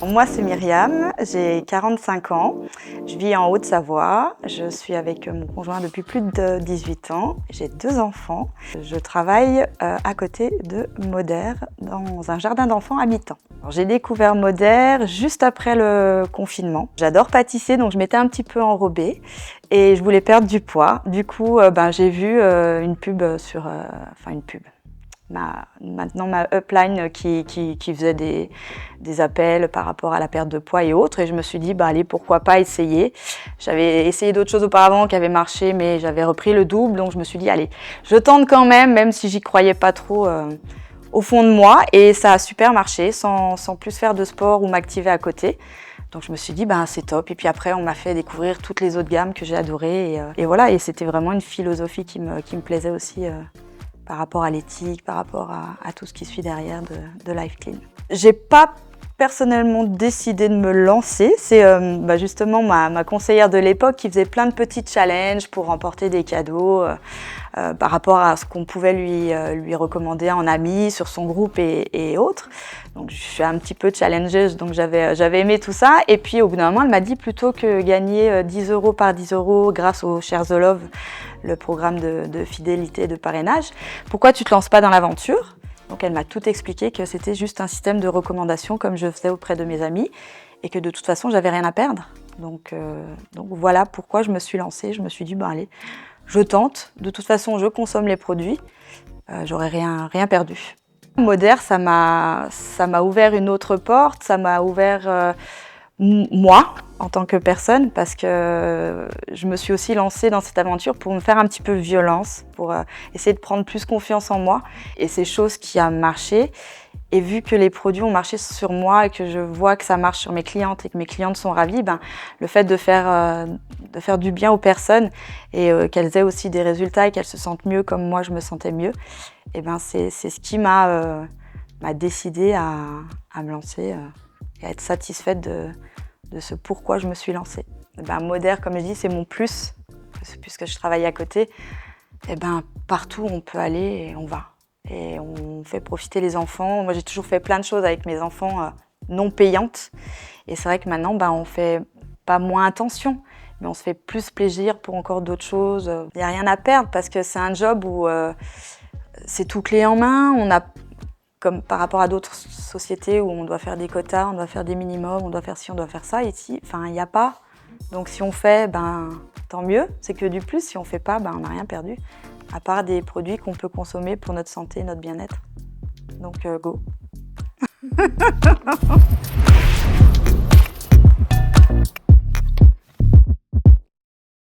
Moi, c'est Myriam, j'ai 45 ans, je vis en Haute-Savoie, je suis avec mon conjoint depuis plus de 18 ans, j'ai 2 enfants. Je travaille à côté de Moder dans un jardin d'enfants à mi-temps. J'ai découvert Moder juste après le confinement. J'adore pâtisser, donc je m'étais un petit peu enrobée et je voulais perdre du poids. Du coup, j'ai vu une pub sur... une pub. Maintenant ma upline qui faisait des appels par rapport à la perte de poids et autres, et je me suis dit allez, pourquoi pas essayer. J'avais essayé d'autres choses auparavant qui avaient marché, mais j'avais repris le double, donc je me suis dit allez, je tente quand même si j'y croyais pas trop au fond de moi, et ça a super marché sans plus faire de sport ou m'activer à côté. Donc je me suis dit c'est top, et puis après on m'a fait découvrir toutes les autres gammes que j'ai adorées, et voilà, et c'était vraiment une philosophie qui me plaisait aussi par rapport à l'éthique, par rapport à tout ce qui suit derrière de Life Clean. J'ai pas personnellement décidé de me lancer, c'est justement ma conseillère de l'époque qui faisait plein de petits challenges pour remporter des cadeaux par rapport à ce qu'on pouvait lui recommander en ami, sur son groupe et autres. Donc je suis un petit peu challengeuse, donc j'avais aimé tout ça. Et puis au bout d'un moment, elle m'a dit, plutôt que gagner 10 € par 10 € grâce au Share the Love, le programme de fidélité et de parrainage, pourquoi tu te lances pas dans l'aventure? Donc elle m'a tout expliqué, que c'était juste un système de recommandation comme je faisais auprès de mes amis, et que de toute façon j'avais rien à perdre. Donc voilà pourquoi je me suis lancée. Je me suis dit allez, je tente, de toute façon je consomme les produits, j'aurais rien perdu. Moder, ça m'a ouvert une autre porte, ça m'a ouvert moi en tant que personne, parce que je me suis aussi lancée dans cette aventure pour me faire un petit peu violence, pour essayer de prendre plus confiance en moi, et c'est chose qui a marché. Et vu que les produits ont marché sur moi et que je vois que ça marche sur mes clientes et que mes clientes sont ravies, le fait de faire du bien aux personnes et qu'elles aient aussi des résultats et qu'elles se sentent mieux comme moi je me sentais mieux, c'est ce qui m'a décidé à me lancer et à être satisfaite de ce pourquoi je me suis lancée. Moder, comme je dis, c'est mon plus, puisque je travaille à côté. Partout où on peut aller, et on va. Et on fait profiter les enfants. Moi, j'ai toujours fait plein de choses avec mes enfants non payantes. Et c'est vrai que maintenant, on fait pas moins attention, mais on se fait plus plaisir pour encore d'autres choses. Il n'y a rien à perdre, parce que c'est un job où c'est tout clé en main. On a, comme par rapport à d'autres sociétés où on doit faire des quotas, on doit faire des minimums, on doit faire ci, on doit faire ça. Ici, il n'y a pas. Donc si on fait, tant mieux, c'est que du plus. Si on ne fait pas, on n'a rien perdu, à part des produits qu'on peut consommer pour notre santé, notre bien-être. Donc go.